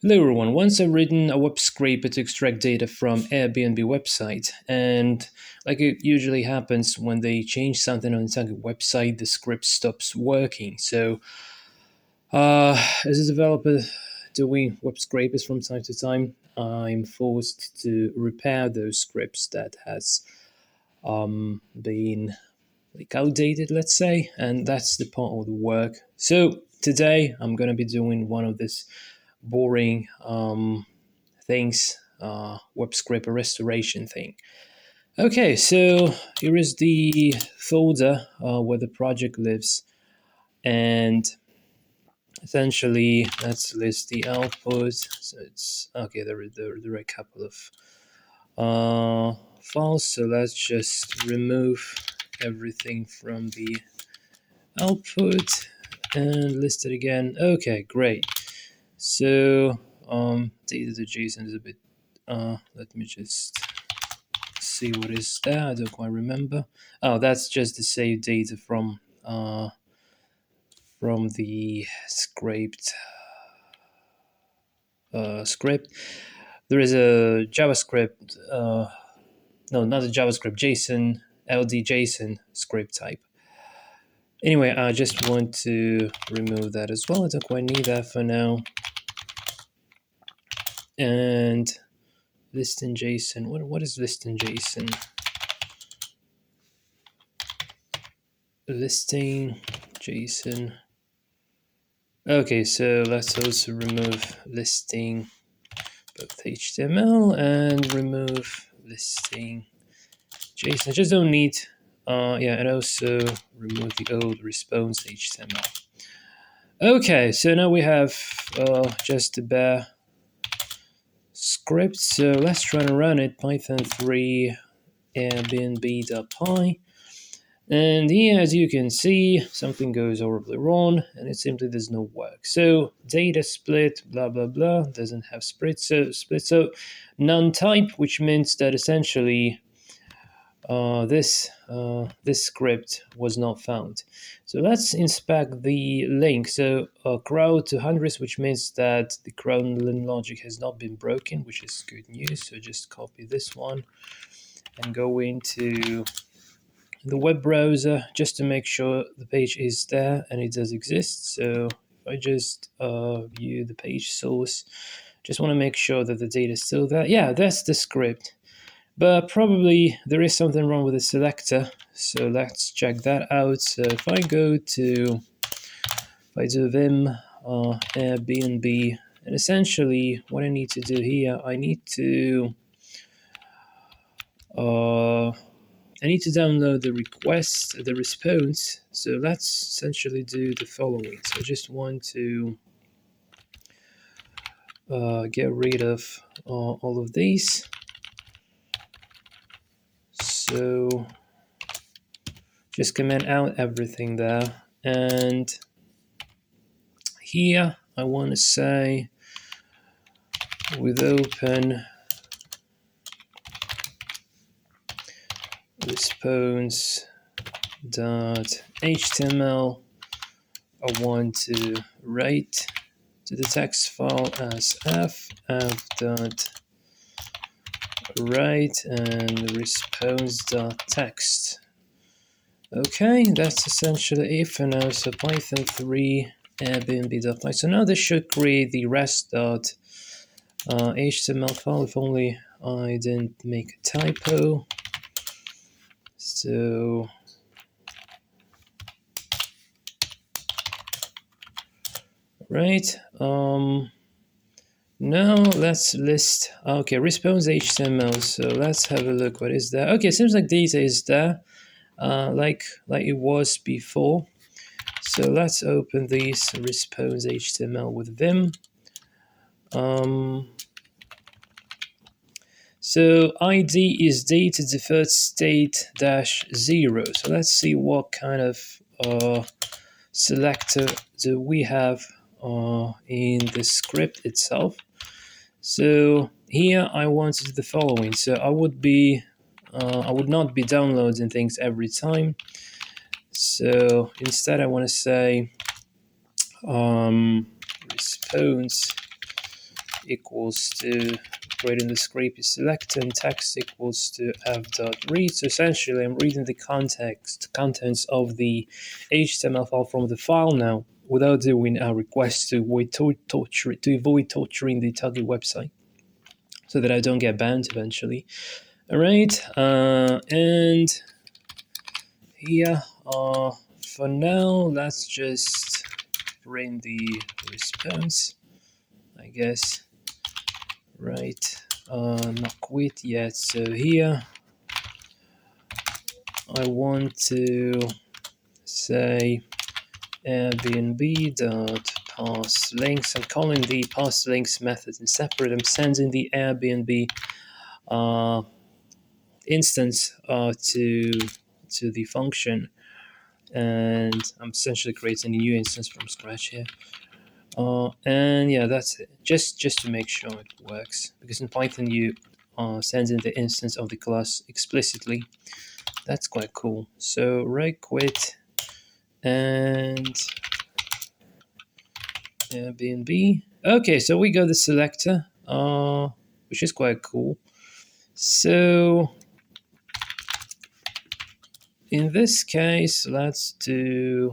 Hello everyone. Once I've written a web scraper to extract data from Airbnb website, and like it usually happens when they change something on the website, the script stops working. So, as a developer doing web scrapers from time to time, I'm forced to repair those scripts that has been like outdated, let's say, and that's the part of the work. So today I'm gonna be doing one of this boring things, web scraper restoration thing. Okay, so here is the folder where the project lives, and essentially let's list the output. So it's okay. There are a couple of files, so let's just remove everything from the output and list it again. Okay, great. So data.json is a bit. Let me just see what is there. I don't quite remember. Oh, that's just the saved data from the scraped script. There is a JavaScript. No, not a JavaScript. JSON LD JSON script type. Anyway, I just want to remove that as well. I don't quite need that for now. And list in JSON. What is list in JSON? Listing JSON. Okay, so let's also remove listing both HTML and remove listing JSON. I just don't need, and also remove the old response HTML. Okay, so now we have just the bare script. So let's try to run it. Python 3 airbnb.py. And here, as you can see, something goes horribly wrong, and it simply does not work. So data split, blah blah blah, doesn't have split. So none type, which means that essentially this script was not found. So let's inspect the link. So crowd to hundreds, which means that the crawling logic has not been broken, which is good news. So just copy this one and go into the web browser just to make sure the page is there, and it does exist. So if I just view the page source, just want to make sure that the data is still there. Yeah, that's the script, but probably there is something wrong with the selector. So let's check that out. So if I go to, if I do vim Airbnb, and essentially what I need to do here, I need to download the request, the response. So let's essentially do the following. So I just want to get rid of all of these. So just comment out everything there. And here I want to say with open response.html, I want to write to the text file as f.write and response.text. Okay, that's essentially it for now. So Python 3 airbnb.py. So now this should create the rest.html file, if only I didn't make a typo. So right, now let's list, okay, response HTML. So let's have a look. What is there? Okay, seems like data is there, like it was before. So let's open this response HTML with Vim. So ID is data deferred state -0. So let's see what kind of selector do we have in the script itself. So here I want to do the following. So I would not be downloading things every time. So instead I want to say response equals to creating the script is selector, and text equals to f.read. So essentially, I'm reading the contents of the HTML file from the file now, without doing a request to avoid torturing the target website, so that I don't get banned eventually. All right, and here, for now, let's just print the response, I guess. Right, not quit yet. So here, I want to say Airbnb dot pass links. I'm calling the pass links method in separate. I'm sending the Airbnb instance to the function, and I'm essentially creating a new instance from scratch here. And yeah, that's it. Just to make sure it works, because in Python you send in the instance of the class explicitly. That's quite cool. So right quit and Airbnb. Okay, so we got the selector, which is quite cool. So in this case, let's do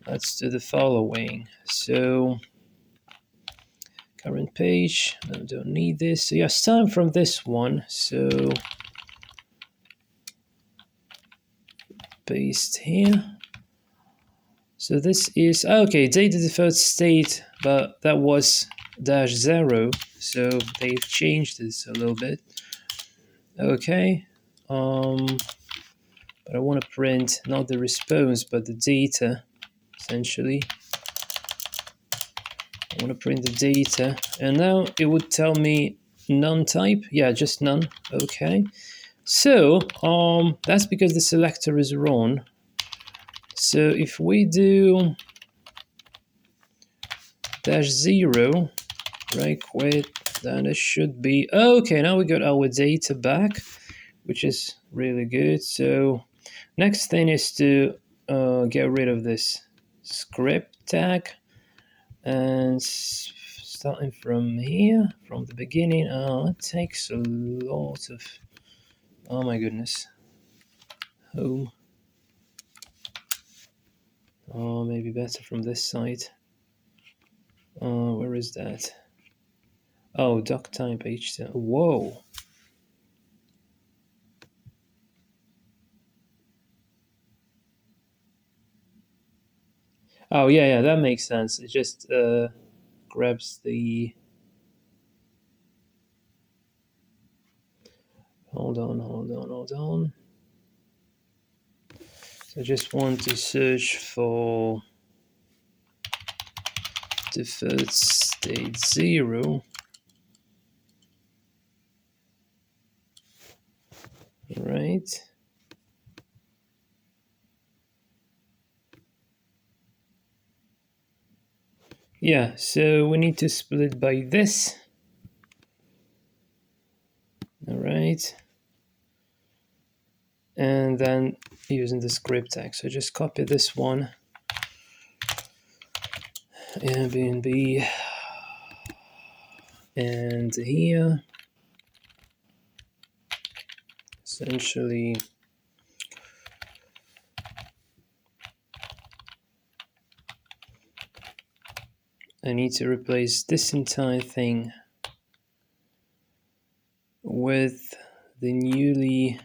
the following. So current page, no, don't need this. So yeah, starting from this one. So paste here. So this is okay, data default state, but that was -0, so they've changed this a little bit. Okay, but I want to print not the response but the data. Essentially, I want to print the data, and now it would tell me none type. Yeah, just none. Okay, so that's because the selector is wrong. So if we do -0, right quit, then it should be okay. Now we got our data back, which is really good. So next thing is to get rid of this script tag, and starting from here, from the beginning. It takes a lot of, oh my goodness, home. Maybe better from this side. Where is that? Oh, doc type HTML. Whoa. Oh yeah, that makes sense. It just grabs the. Hold on. So I just want to search for default state 0. Right. Yeah, so we need to split by this. All right. And then using the script tag. So just copy this one. Airbnb. And here. Essentially. I need to replace this entire thing with the newly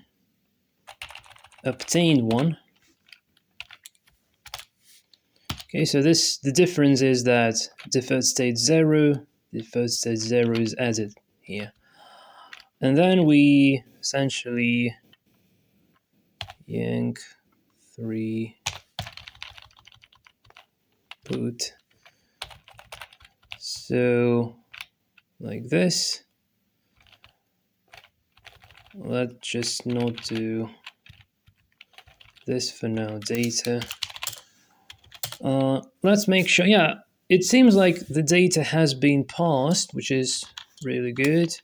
obtained one. Okay, so the difference is that default state 0 is added here. And then we essentially yank 3 put. So like this. Let's just not do this for now, data. Let's make sure, yeah, it seems like the data has been passed, which is really good.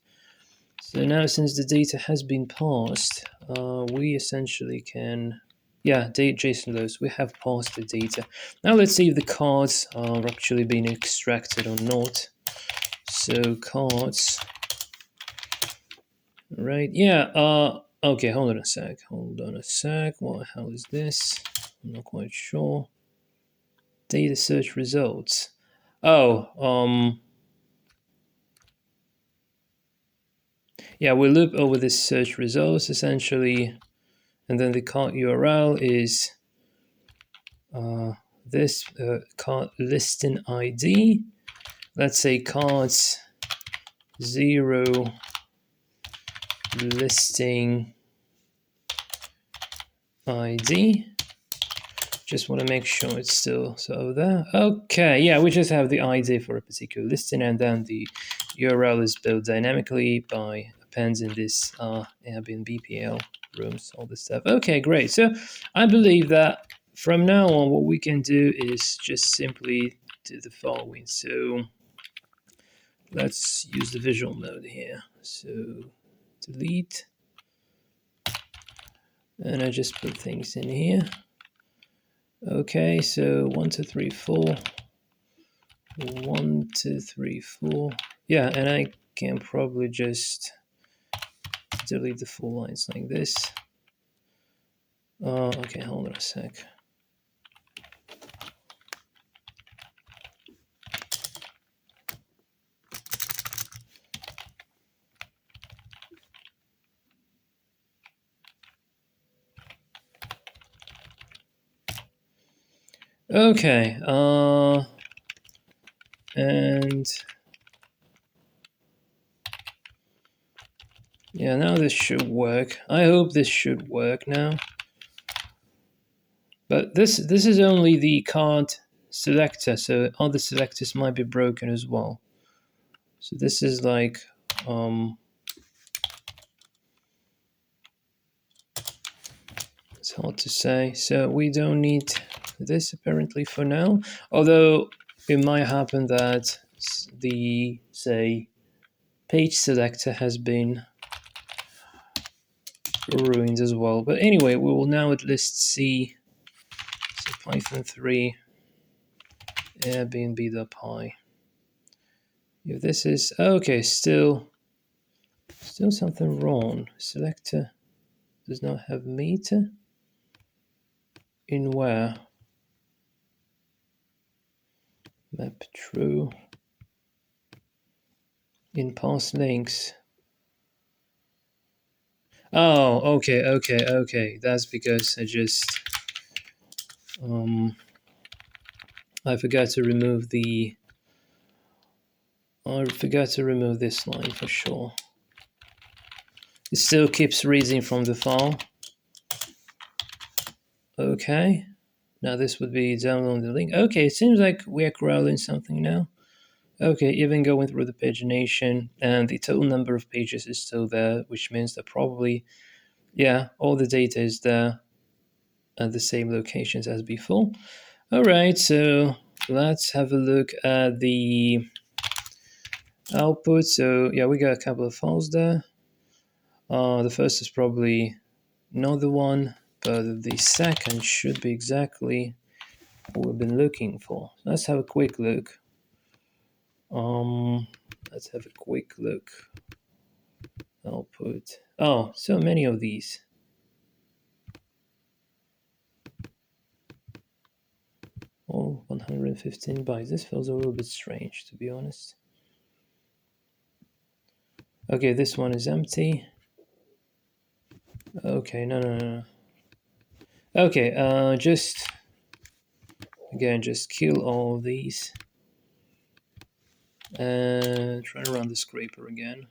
So now since the data has been passed, we essentially can, yeah, JSON loads, we have passed the data. Now let's see if the cards are actually being extracted or not. So cards. Right. Yeah. Okay. Hold on a sec. What the hell is this? I'm not quite sure. Data search results. Oh. Yeah. We loop over this search results essentially, and then the card URL is this card listing ID. Let's say cards 0 listing ID. Just want to make sure it's still so there. Okay, yeah, we just have the ID for a particular listing, and then the URL is built dynamically by appending this Airbnb PL rooms, all this stuff. Okay, great. So I believe that from now on, what we can do is just simply do the following. So let's use the visual mode here. So delete, and I just put things in here. Okay, so 1, 2, 3, 4. 1, 2, 3, 4. Yeah, and I can probably just delete the full lines like this. Okay, hold on a sec. Okay, and yeah, now this should work. I hope this should work now. But this is only the card selector, so other selectors might be broken as well. So this is like it's hard to say. So we don't need this apparently for now, although it might happen that the, say, page selector has been ruined as well. But anyway, we will now at least see, so Python 3 Airbnb.py. If this is okay, still something wrong. Selector does not have meter. In where? Map true. In past links. Oh, okay. That's because I just I forgot to remove the. I forgot to remove this line for sure. It still keeps reading from the file. Okay. Now this would be downloading the link. Okay, it seems like we are crawling something now. Okay, even going through the pagination, and the total number of pages is still there, which means that probably, yeah, all the data is there at the same locations as before. All right, so let's have a look at the output. So yeah, we got a couple of files there. The first is probably not the one, but the second should be exactly what we've been looking for. Let's have a quick look. Let's have a quick look. Output. Oh, so many of these. Oh, 115 bytes. This feels a little bit strange, to be honest. Okay, this one is empty. Okay, no. Okay, just kill all of these. And try to run the scraper again.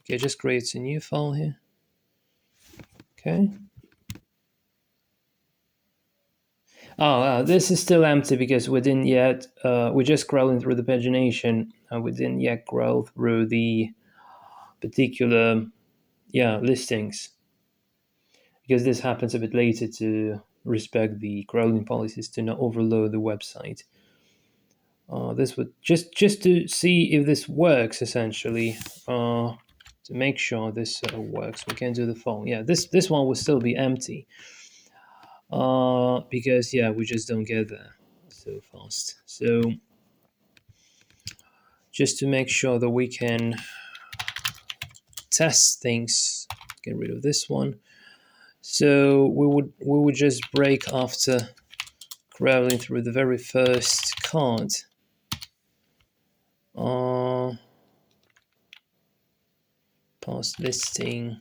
Okay, just creates a new file here. Okay. Oh, this is still empty because we didn't yet, we're just scrolling through the pagination and we didn't yet scroll through the particular, listings. Because this happens a bit later to respect the crawling policies to not overload the website. This would just to see if this works essentially, to make sure this works. We can do the phone. Yeah, this one will still be empty. Because we just don't get there so fast. So just to make sure that we can test things. Get rid of this one. So we would just break after crawling through the very first card. Past listing.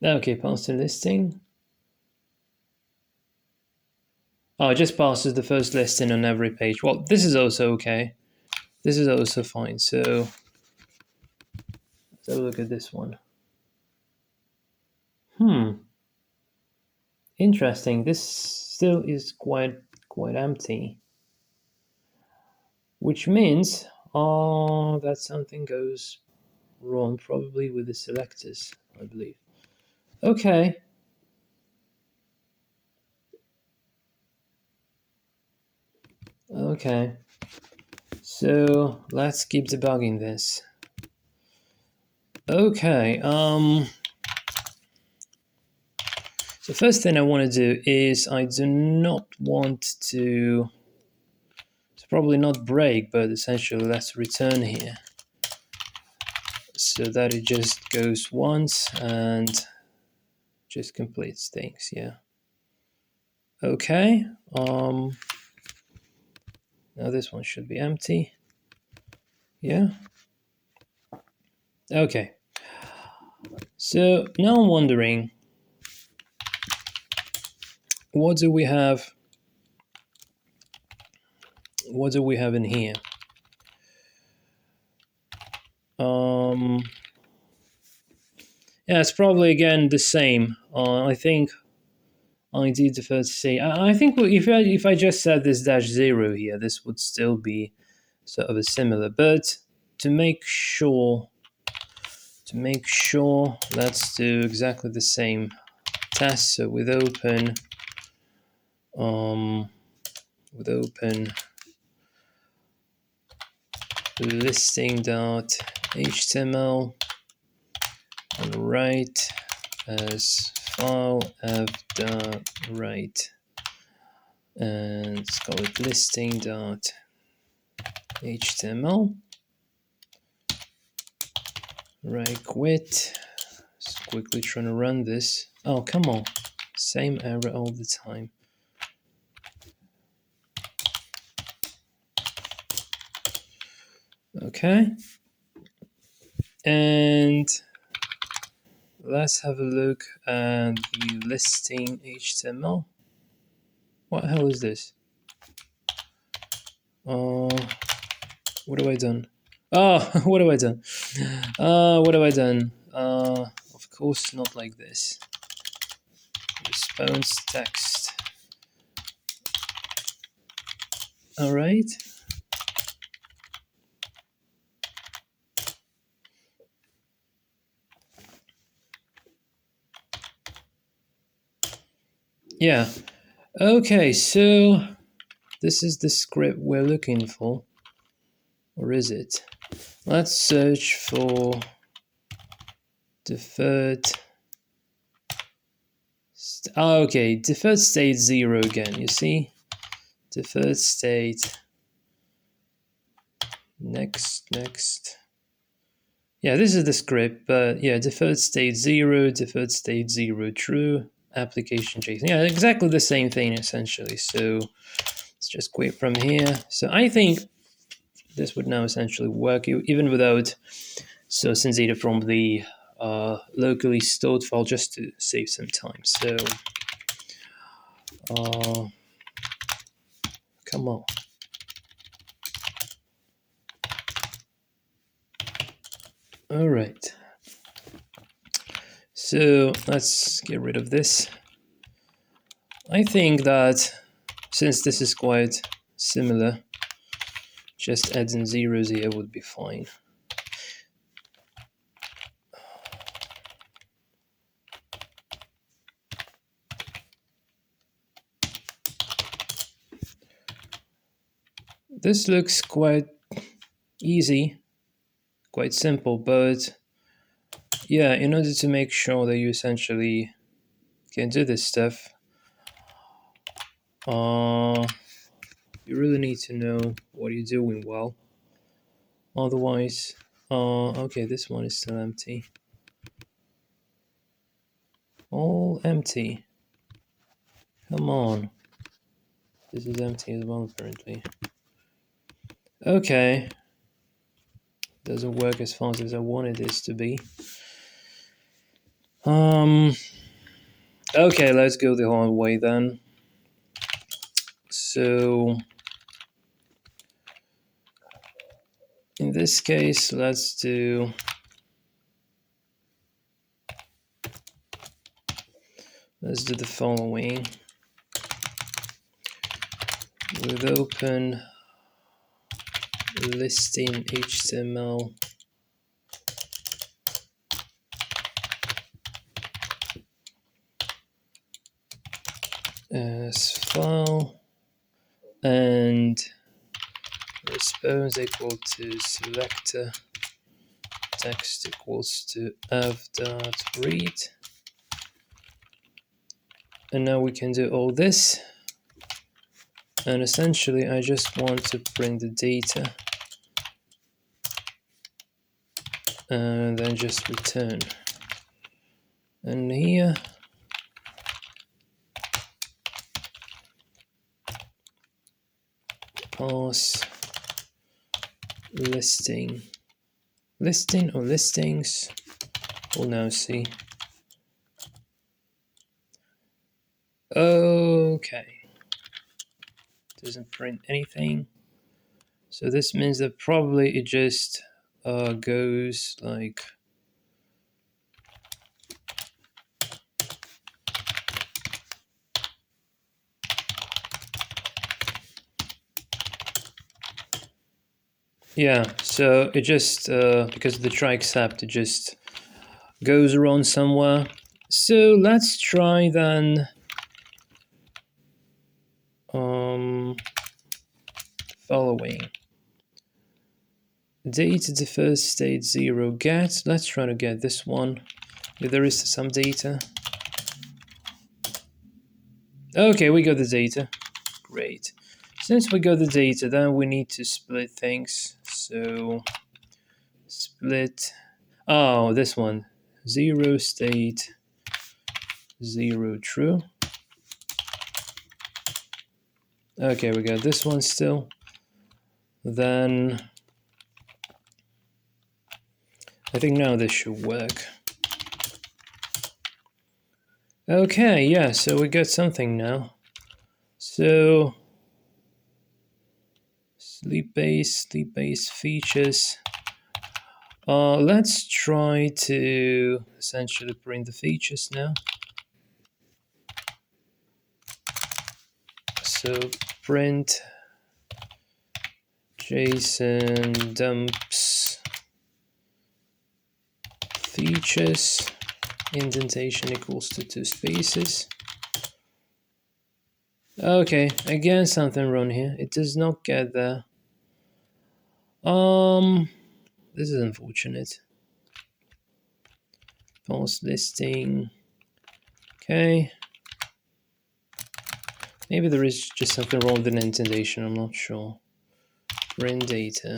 Okay, past the listing. Oh, it just passes the first listing on every page. Well, this is also okay. This is also fine. So let's have a look at this one. Interesting. This still is quite empty, which means that something goes wrong, probably with the selectors, I believe. Okay. Okay. So let's keep debugging this. Okay. So first thing I want to do is I do not want to. It's probably not break, but essentially let's return here, so that it just goes once and just completes things. Yeah. Okay. Now this one should be empty. Yeah. Okay. So now I'm wondering, what do we have? What do we have in here? Yeah, it's probably again the same. I think I did defer to say. I think if I just set this -0 here, this would still be sort of a similar. But to make sure, let's do exactly the same test. So with open listing.html and write as file app.write, and let's call it listing.html. Right quit. Just quickly trying to run this. Oh, come on. Same error all the time. Okay. And let's have a look at the listing HTML. What the hell is this? What have I done? Oh, what have I done? What have I done? Of course, not like this. Response text. All right. Yeah. Okay, so this is the script we're looking for. Or is it? Let's search for deferred. Okay, deferred state 0 again. You see? Deferred state. Next. Yeah, this is the script, but yeah, deferred state 0, deferred state 0 true, application JSON. Yeah, exactly the same thing essentially. So let's just quit from here. So I think this would now essentially work even without sourcing data from the locally stored file, just to save some time. So come on. All right. So let's get rid of this. I think that since this is quite similar, just adding zeros here would be fine. This looks quite easy, quite simple, but yeah, in order to make sure that you essentially can do this stuff, you really need to know what you're doing well. Otherwise, okay, this one is still empty. All empty. Come on. This is empty as well, apparently. Okay. Doesn't work as fast as I wanted this to be. Okay, let's go the hard way then. So in this case, let's do the following. With open listing HTML as file and response equal to selector text equals to f.read, and now we can do all this, and essentially I just want to print the data and then just return. And here pass listing or listings. We'll now see. Okay, doesn't print anything, so this means that probably it just goes like yeah, so it just because of the try except, it just goes around somewhere. So let's try then following. Data the first state 0 get. Let's try to get this one. If there is some data. Okay, we got the data. Great. Since we got the data, then we need to split things. So split. Oh, this one. 0 state 0 true. Okay, we got this one still. Then I think now this should work. Okay, yeah, so we got something now. So sleep base features. Let's try to essentially print the features now. So print JSON dumps features, indentation equals to 2 spaces. Okay, again something wrong here. It does not get there. This is unfortunate. False listing. Okay. Maybe there is just something wrong with an indentation, I'm not sure. Print data.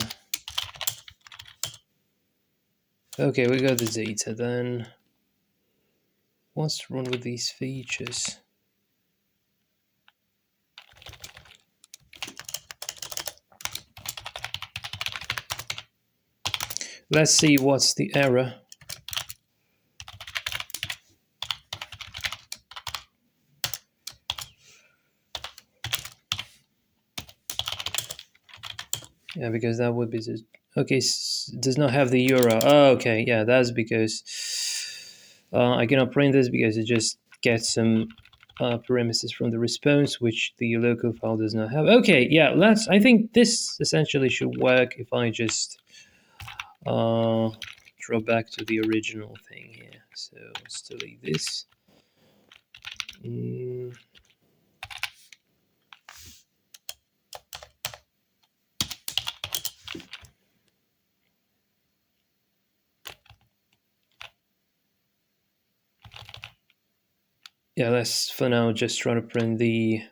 Okay, we got the data then. What's wrong with these features? Let's see what's the error. Yeah, because that would be just, okay, does not have the URL. Oh, okay, yeah, that's because I cannot print this because it just gets some parameters from the response, which the local file does not have. Okay, yeah, I think this essentially should work if I just draw back to the original thing here. So let's delete this. Yeah, let's for now just try to print the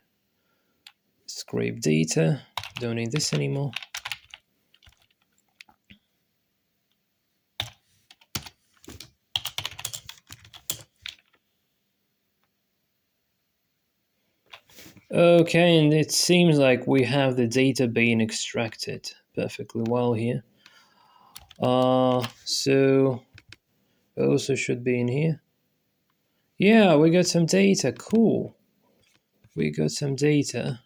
scrape data. Don't need this anymore. Okay, and it seems like we have the data being extracted perfectly well here. So also should be in here. Yeah, we got some data. Cool. We got some data.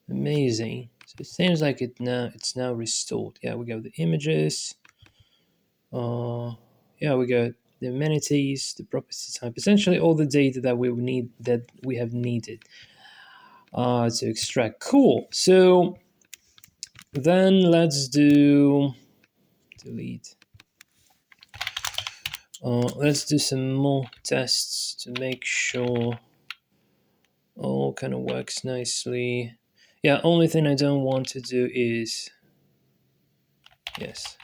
Amazing. So it seems like it's now restored. Yeah, we got the images. Yeah, we got the amenities, the property type, essentially all the data that we have needed to extract. Cool. So then let's do delete. Let's do some more tests to make sure all kind of works nicely. Yeah, only thing I don't want to do is yes.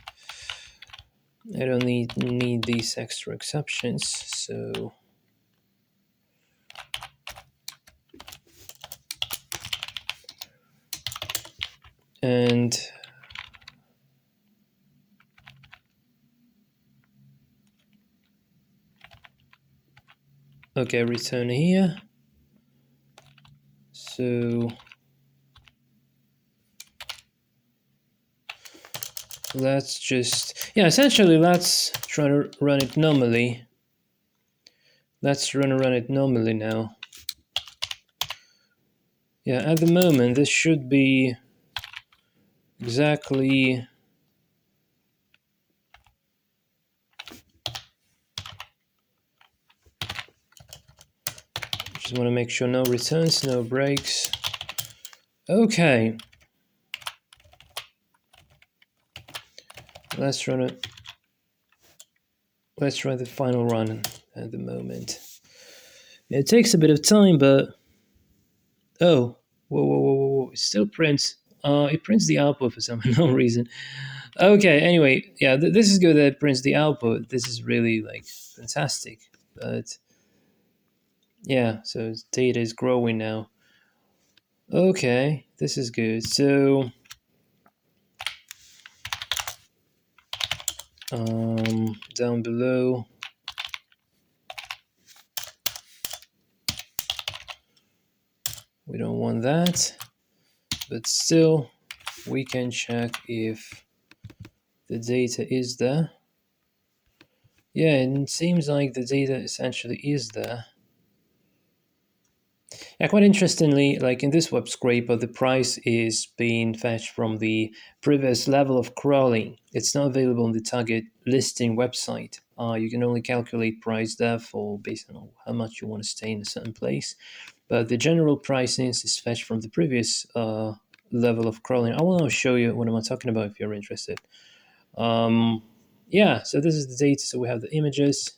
I don't need these extra exceptions, so and okay, return here. So let's just, yeah, essentially let's try to run it normally. Let's run it normally now. Yeah, at the moment this should be exactly just want to make sure no returns, no breaks. Okay. Let's run it. Let's try the final run at the moment. It takes a bit of time, but oh, whoa! It still prints. It prints the output for some unknown reason. Okay, anyway, yeah, this is good that it prints the output. This is really like fantastic. But yeah, so data is growing now. Okay, this is good. So down below, we don't want that, but still we can check if the data is there. Yeah, and it seems like the data essentially is there. Yeah, quite interestingly, like in this web scraper, the price is being fetched from the previous level of crawling. It's not available on the target listing website. You can only calculate price there for based on how much you want to stay in a certain place. But the general pricing is fetched from the previous level of crawling. I want to show you what I'm talking about if you're interested. Yeah, so this is the data. So we have the images,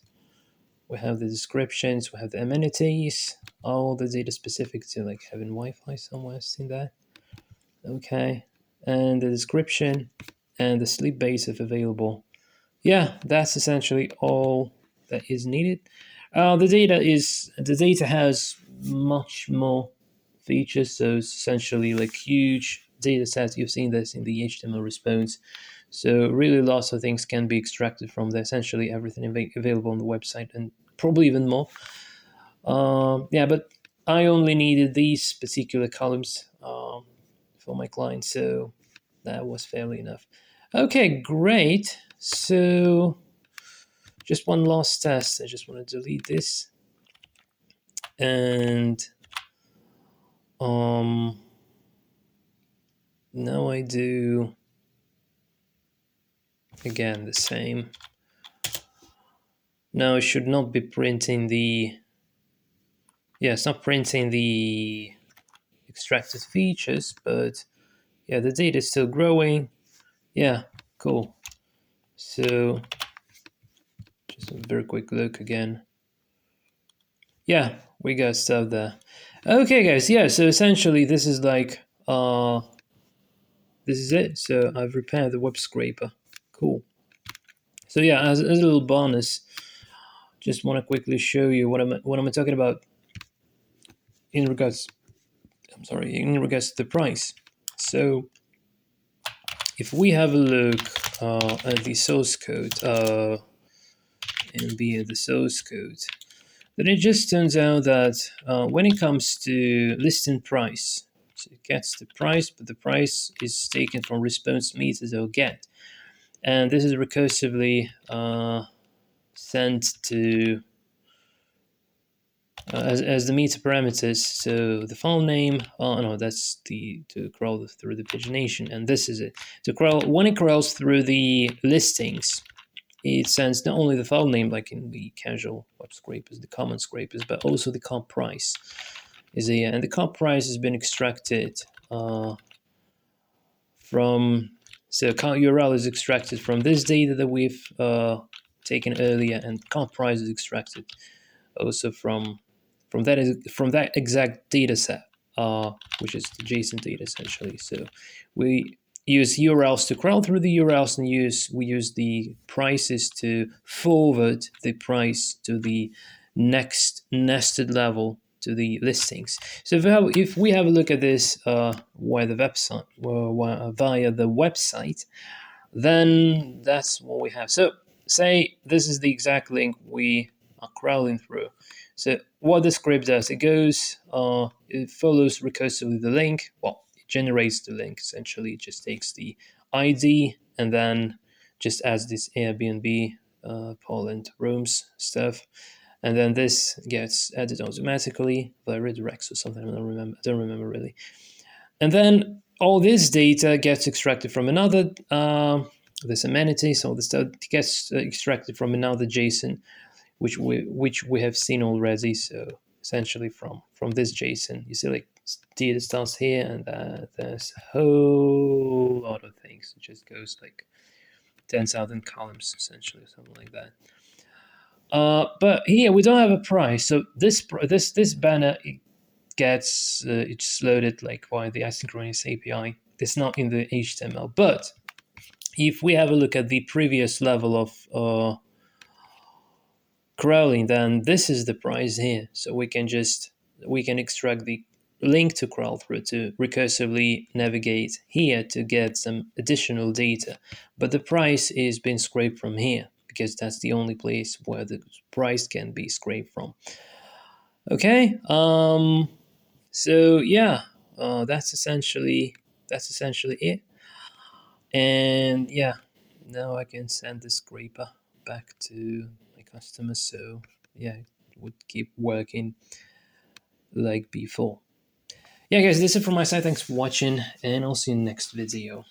we have the descriptions, we have the amenities, all the data specific to like having Wi-Fi somewhere. I've seen that. Okay, and the description and the sleep base if available. Yeah, that's essentially all that is needed. The data has much more features, so it's essentially like huge data sets. You've seen this in the HTML response. So really lots of things can be extracted from there. Essentially everything available on the website and probably even more. Yeah, but I only needed these particular columns for my client, so that was fairly enough. Okay, great. So just one last test. I just want to delete this. And now I do again the same. Now it should not be printing the, yeah, it's not printing the extracted features, but yeah, the data is still growing. Yeah, cool. So just a very quick look again. Yeah, we got stuff there. Okay, guys. Yeah, so essentially this is like this is it. So I've repaired the web scraper. Cool. So yeah, as a little bonus, just want to quickly show you what I'm talking about in regards. I'm sorry, in regards to the price. So if we have a look at the source code and the source code, then it just turns out that when it comes to listing price, so it gets the price, but the price is taken from response meters or get, and this is recursively sent to as the meter parameters. So the file name, oh no, that's the to crawl through the pagination, and this is it. To crawl when it crawls through the listings, it sends not only the file name, like in the casual web scrapers, the common scrapers, but also the comp price. And the comp price has been extracted from. So comp URL is extracted from this data that we've taken earlier, and comp price is extracted also from that exact data set, which is the JSON data essentially. So we use URLs to crawl through the URLs, and we use the prices to forward the price to the next nested level to the listings. So if we have a look at this via the website, then that's what we have. So say this is the exact link we are crawling through. So what the script does, it follows recursively the link. Well, it generates the link essentially. It just takes the ID and then just adds this Airbnb, Poland rooms stuff, and then this gets added automatically by redirects or something. I don't remember really. And then all this data gets extracted from another. This amenities, all this stuff gets extracted from another JSON, which we have seen already. So essentially from this JSON, you see like data starts here, and there's a whole lot of things. It just goes like 10,000 columns essentially, something like that. But here we don't have a price. So this banner gets it's loaded like via the asynchronous API. It's not in the HTML. But if we have a look at the previous level of crawling, then this is the price here. So we can extract the link to crawl through to recursively navigate here to get some additional data. But the price is being scraped from here because that's the only place where the price can be scraped from. Okay. So yeah, that's essentially it. And yeah, now I can send the scraper back to my customer. So yeah, it would keep working like before. Yeah, guys, this is it from my side. Thanks for watching, and I'll see you in the next video.